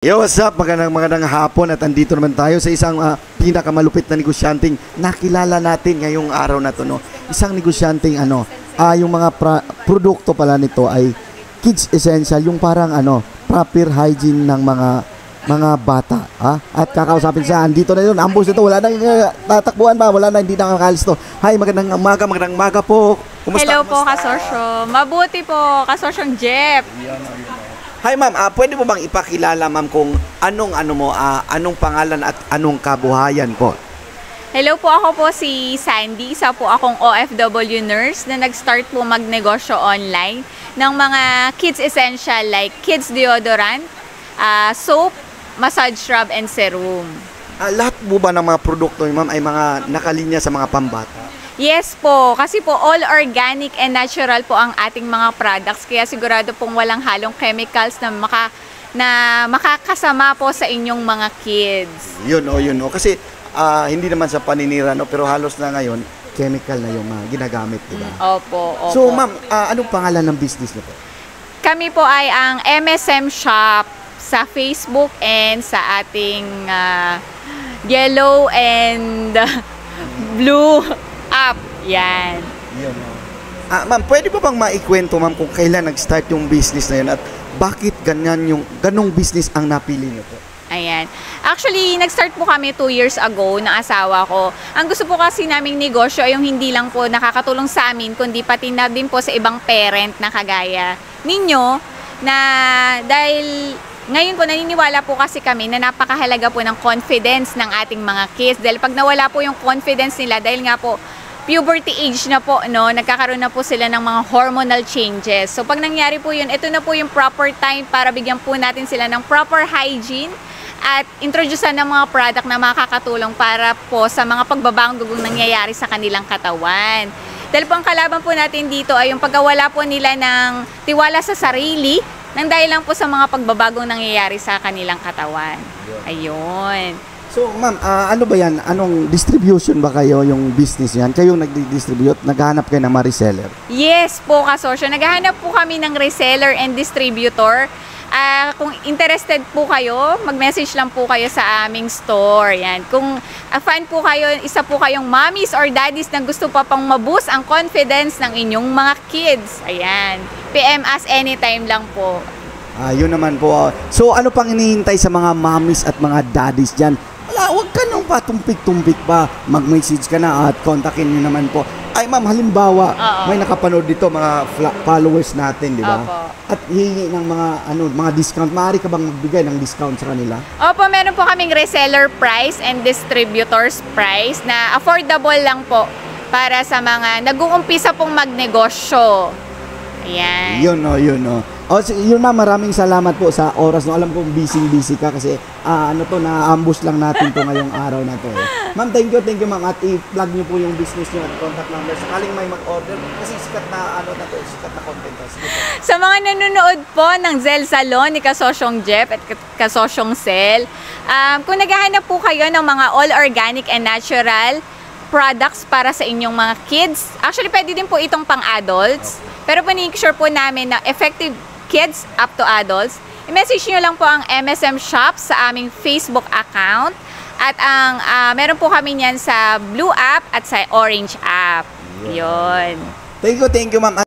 Yo, what's up? Magandang hapon at andito naman tayo sa isang pinakamalupit na negosyanteng nakilala natin ngayong araw na to, no? Isang negosyanteng yung mga produkto pala nito ay kids essential, yung parang proper hygiene ng mga bata, At kakausapin siya, andito na yun, ambush ito, wala nang tatakbuhan pa, wala na, hindi nakakalis to. Hi, magandang umaga po. Kumusta? Hello po, Kasosyo. Mabuti po, Kasosyong Jeff. Hi ma'am, pwede mo bang ipakilala ma'am kung anong pangalan at anong kabuhayan po? Hello po, ako po si Sandy. Isa po akong OFW nurse na nag-start po magnegosyo online ng mga kids essential like kids deodorant, soap, massage scrub, and serum. Lahat po ba ng mga produkto ma'am ay mga nakalinya sa mga pambata? Yes po, kasi po all organic and natural po ang ating mga products. Kaya sigurado pong walang halong chemicals na makakasama po sa inyong mga kids. Yun. Kasi hindi naman sa paninira, no? Pero halos na ngayon, chemical na yung mga ginagamit, diba? Opo. So ma'am, anong pangalan ng business niyo po? Kami po ay ang MSM Shop sa Facebook and sa ating yellow and blue app. Yan. Yun. Ma'am, pwede ba bang maikwento ma'am kung kailan nag-start yung business na yun at bakit ganong business ang napili niyo po? Ayan. Actually, nag-start po kami 2 years ago ng asawa ko. Ang gusto po kasi naming negosyo ay yung hindi lang po nakakatulong sa amin, kundi pati na din po sa ibang parent na kagaya ninyo, na dahil ngayon po naniniwala po kasi kami na napakahalaga po ng confidence ng ating mga kids. Dahil pag nawala po yung confidence nila, dahil nga po puberty age na po, no, nagkakaroon na po sila ng mga hormonal changes. So pag nangyari po yun, ito na po yung proper time para bigyan po natin sila ng proper hygiene at introducean ng mga product na makakatulong para po sa mga pagbabagong nangyayari sa kanilang katawan. Dahil po ang kalaban po natin dito ay yung pagkawala po nila ng tiwala sa sarili nang dahil lang po sa mga pagbabagong nangyayari sa kanilang katawan. Ayun. So ma'am, ano ba yan? Anong distribution ba kayo yung business yan? Kayong nagdi-distribute? Naghahanap kayo ng mga reseller? Yes po, Kasosyo. Naghahanap po kami ng reseller and distributor. Kung interested po kayo, mag-message lang po kayo sa aming store. Yan. Kung fan po kayo, isa po kayong mommies or daddies na gusto pa pang maboost ang confidence ng inyong mga kids. Ayan. PM us anytime lang po. Yun naman po. So ano pang hinihintay sa mga mommies at mga daddies dyan? Huwag ka nung patumpik-tumpik pa. Mag-message ka na at kontakin nyo naman po. Ay ma'am, halimbawa, may nakapanood dito mga followers natin, di ba? At hihingi ng mga discount. Maaari ka bang magbigay ng discount sa kanila? Opo, meron po kaming reseller price and distributors price na affordable lang po para sa mga nag-uumpisa pong magnegosyo. Ayan. Yun. Yun ma'am, maraming salamat po sa oras. No, alam kong busy ka kasi na-ambush lang natin to ngayong araw na to. Ma'am, thank you ma'am. At i-plug niyo po yung business niyo at contact number. Sakaling may mag-order kasi sikat na content to. Sa mga nanonood po ng Zell Salon ni Kasosyong Jeff at Kasosyong Sel, kung naghahanap po kayo ng mga all organic and natural products para sa inyong mga kids, actually pwede din po itong pang-adults, pero make sure po namin na effective kids up to adults, i-message nyo lang po ang MSM Shop sa aming Facebook account at meron po kami niyan sa Blue app at sa Orange app. Yun. Thank you ma'am.